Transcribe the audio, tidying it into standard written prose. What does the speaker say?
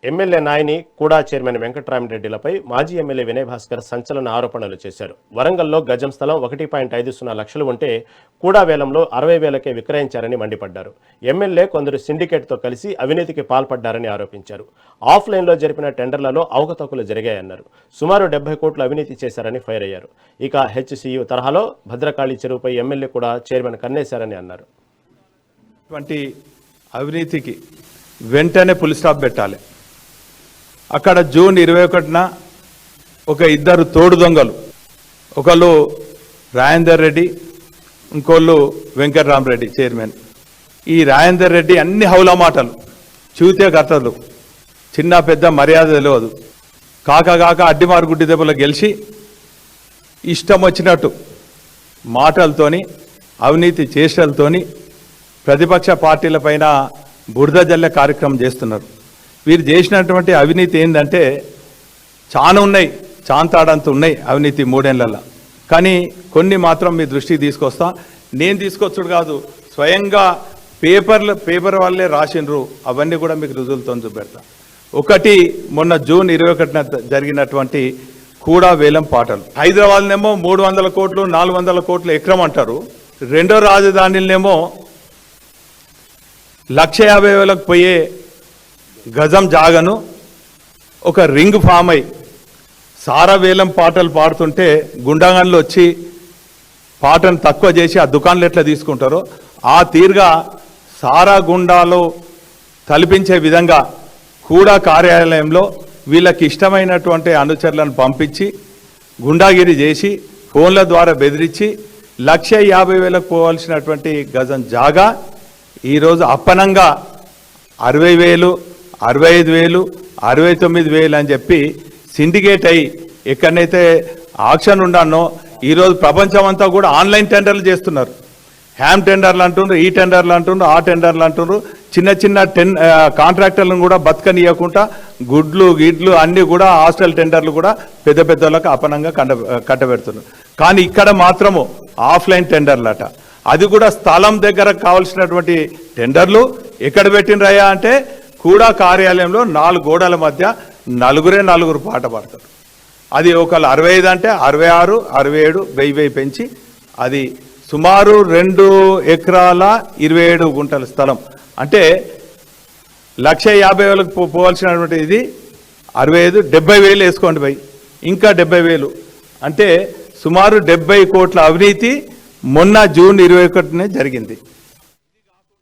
MLA Nayani కూడా chairman వెంకట్రామరెడ్డిలపై మాజీ MLA Vinay Bhaskar సంచలన ఆరోపణలు చేశారు. వరంగల్లో గజం స్థలం 1.50 లక్షలు ఉంటే కూడా వేలంలో 60,000కే విక్రయించారని మండిపడ్డారు. ఎమ్మెల్యే కొందరు సిండికేట్తో కలిసి అవినీతికి పాల్పడ్డారని ఆరోపించారు. ఆఫ్లైన్లో జరిపిన టెండర్లలో అవకతవకలు జరిగాయన్నారు. సుమారు 70 కోట్లు అవినీతి చేశారని ఫైర్ అయ్యారు. ఇక హెచ్సియు తరహాలో భద్రకాళి చెరువుపై ఎమ్మెల్యే కూడా చైర్మన్ కన్నేశారని అన్నారు. అవినీతికి వెంటనే ఫుల్ స్టాప్ పెట్టాలి. అక్కడ జూన్ 21న ఒక ఇద్దరు తోడు దొంగలు, ఒకళ్ళు రాజేందర్ రెడ్డి, ఇంకోళ్ళు వెంకట్రామరెడ్డి చైర్మన్. ఈ రాజేందర్ రెడ్డి అన్ని హౌలా మాటలు, చూతే కట్టదు, చిన్న పెద్ద మర్యాద తెలియదు, కాక అడ్డిమారు గుడ్డి దెబ్బలు గెలిచి ఇష్టం వచ్చినట్టు మాటలతోని అవినీతి చేష్టలతోని ప్రతిపక్ష పార్టీలపైన బురద జల్లే కార్యక్రమం చేస్తున్నారు. వీరు చేసినటువంటి అవినీతి ఏంటంటే చాలా ఉన్నాయి, చాంతాడంత ఉన్నాయి అవినీతి 3 ఏళ్లలో. కానీ కొన్ని మాత్రం మీ దృష్టికి తీసుకొస్తా. నేను తీసుకొచ్చుడు కాదు, స్వయంగా పేపర్ వాళ్ళే రాసిండ్రు. అవన్నీ కూడా మీకు రుజువులతో చూపెడతా. ఒకటి, మొన్న జూన్ 21న జరిగినటువంటి కూడా వేలం పాటలు. హైదరాబాద్నేమో 300 కోట్లు 400 కోట్లు ఎకరం అంటారు. రెండో రాజధానినేమో 1,50,000కు పోయే గజం జాగను ఒక రింగ్ ఫామ్ అయి సారా వేలం పాటలు పాడుతుంటే గుండాగన్లు వచ్చి పాటను తక్కువ చేసి ఆ దుకాణాలు ఎట్లా తీసుకుంటారో ఆ తీరుగా సారా గుండాలో తలపించే విధంగా కూడా కార్యాలయంలో వీళ్ళకి ఇష్టమైనటువంటి అనుచరులను పంపించి గుండాగిరి చేసి ఫోన్ల ద్వారా బెదిరించి 1,50,000కు పోవాల్సినటువంటి గజం జాగా ఈరోజు అప్పనంగా 60,000, 65,000, 69,000 అని చెప్పి సిండికేట్ అయ్యి ఎక్కడైతే ఆక్షన్ ఉండానో ఈరోజు ప్రపంచం అంతా కూడా ఆన్లైన్ టెండర్లు చేస్తున్నారు. హ్యామ్ టెండర్లు అంటుండ్రు, ఈ టెండర్లు అంటుండ్రు, ఆ టెండర్లు అంటుండ్రు. చిన్న కాంట్రాక్టర్లను కూడా బతకనియకుండా గిడ్లు అన్నీ కూడా హాస్టల్ టెండర్లు కూడా పెద్దలకు అపనంగా కట్టబెడుతున్నారు. కానీ ఇక్కడ మాత్రము ఆఫ్లైన్ టెండర్లట. అది కూడా స్థలం దగ్గర కావాల్సినటువంటి టెండర్లు ఎక్కడ పెట్టినరయ్యా అంటే కూడా కార్యాలయంలో 4 గోడల మధ్య నలుగురు పాట పాడతారు. అది ఒకళ్ళు 65 అంటే 66, 67, 1000 పెంచి అది సుమారు 2 ఎకరాల 27 గుంటల స్థలం. అంటే 1,50,000కు పోవాల్సినటువంటి ఇది 65, 70,000 వేసుకోండి భయ్, ఇంకా 70,000 అంటే సుమారు 70 కోట్ల అవినీతి మొన్న జూన్ 21నే జరిగింది.